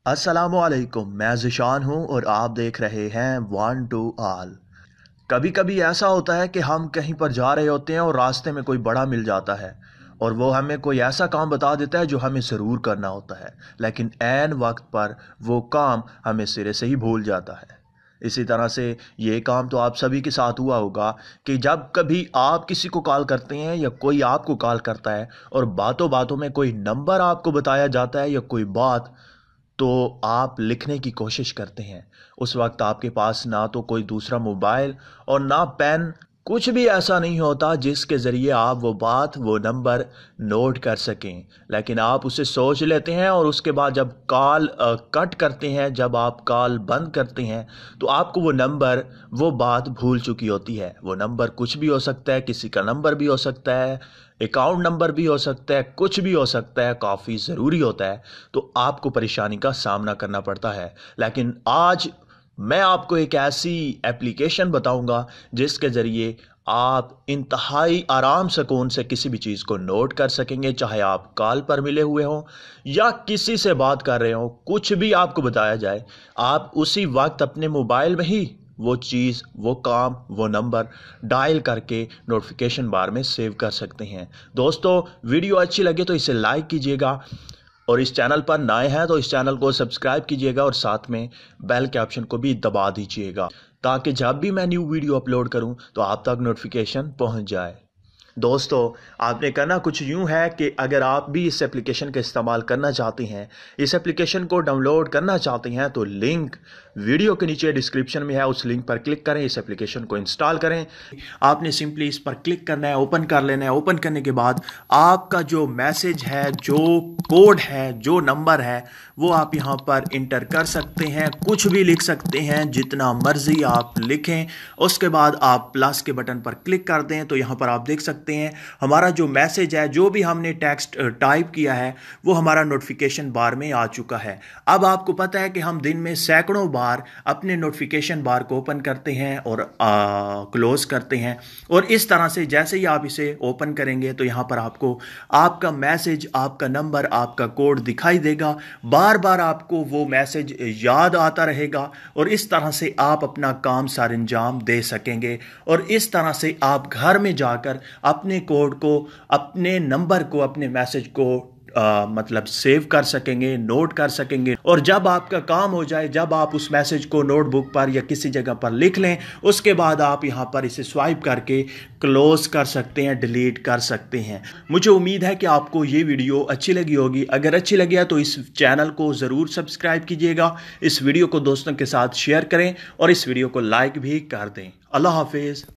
अस्सलामुअलैकुम, मैं ज़िशान हूँ और आप देख रहे हैं वन टू ऑल। कभी कभी ऐसा होता है कि हम कहीं पर जा रहे होते हैं और रास्ते में कोई बड़ा मिल जाता है और वो हमें कोई ऐसा काम बता देता है जो हमें ज़रूर करना होता है, लेकिन ऐन वक्त पर वो काम हमें सिरे से ही भूल जाता है। इसी तरह से ये काम तो आप सभी के साथ हुआ होगा कि जब कभी आप किसी को कॉल करते हैं या कोई आपको कॉल करता है और बातों बातों में कोई नंबर आपको बताया जाता है या कोई बात, तो आप लिखने की कोशिश करते हैं। उस वक्त आपके पास ना तो कोई दूसरा मोबाइल और ना पेन, कुछ भी ऐसा नहीं होता जिसके ज़रिए आप वो बात, वो नंबर नोट कर सकें। लेकिन आप उसे सोच लेते हैं और उसके बाद जब कॉल कट करते हैं, जब आप कॉल बंद करते हैं, तो आपको वो नंबर, वो बात भूल चुकी होती है। वो नंबर कुछ भी हो सकता है, किसी का नंबर भी हो सकता है, अकाउंट नंबर भी हो सकता है, कुछ भी हो सकता है, काफ़ी ज़रूरी होता है। तो आपको परेशानी का सामना करना पड़ता है। लेकिन आज मैं आपको एक ऐसी एप्लीकेशन बताऊंगा जिसके ज़रिए आप इंतहाई आराम सुकून से किसी भी चीज़ को नोट कर सकेंगे, चाहे आप कॉल पर मिले हुए हों या किसी से बात कर रहे हों। कुछ भी आपको बताया जाए, आप उसी वक्त अपने मोबाइल में ही वो चीज़, वो काम, वो नंबर डायल करके नोटिफिकेशन बार में सेव कर सकते हैं। दोस्तों, वीडियो अच्छी लगे तो इसे लाइक कीजिएगा और इस चैनल पर नए हैं तो इस चैनल को सब्सक्राइब कीजिएगा और साथ में बेल के ऑप्शन को भी दबा दीजिएगा, ताकि जब भी मैं न्यू वीडियो अपलोड करूं तो आप तक नोटिफिकेशन पहुंच जाए। दोस्तों, आपने करना कुछ यूं है कि अगर आप भी इस एप्लीकेशन का इस्तेमाल करना चाहते हैं, इस एप्लीकेशन को डाउनलोड करना चाहते हैं, तो लिंक वीडियो के नीचे डिस्क्रिप्शन में है। उस लिंक पर क्लिक करें, इस एप्लीकेशन को इंस्टॉल करें। आपने सिंपली इस पर क्लिक करना है, ओपन कर लेना है। ओपन करने के बाद आपका जो मैसेज है, जो कोड है, जो नंबर है, वो आप यहाँ पर इंटर कर सकते हैं। कुछ भी लिख सकते हैं, जितना मर्जी आप लिखें। उसके बाद आप प्लस के बटन पर क्लिक कर दें तो यहाँ पर आप देख सकते हैं हमारा जो मैसेज है, जो भी हमने टेक्स्ट टाइप किया है, वो हमारा नोटिफिकेशन बार में आ चुका है। अब आपको पता है कि हम दिन में सैकड़ों बार अपने नोटिफिकेशन बार को ओपन करते हैं और क्लोज करते हैं। और इस तरह से जैसे ही आप इसे ओपन करेंगे तो यहाँ पर आपको आपका मैसेज, आपका नंबर, आपका कोड दिखाई देगा। बार बार आपको वो मैसेज याद आता रहेगा और इस तरह से आप अपना काम सर अंजाम दे सकेंगे। और इस तरह से आप घर में जाकर अपने कोड को, अपने नंबर को, अपने मैसेज को मतलब सेव कर सकेंगे, नोट कर सकेंगे। और जब आपका काम हो जाए, जब आप उस मैसेज को नोटबुक पर या किसी जगह पर लिख लें, उसके बाद आप यहाँ पर इसे स्वाइप करके क्लोज कर सकते हैं, डिलीट कर सकते हैं। मुझे उम्मीद है कि आपको ये वीडियो अच्छी लगी होगी। अगर अच्छी लगी है तो इस चैनल को ज़रूर सब्सक्राइब कीजिएगा, इस वीडियो को दोस्तों के साथ शेयर करें और इस वीडियो को लाइक भी कर दें। अल्लाह हाफिज़।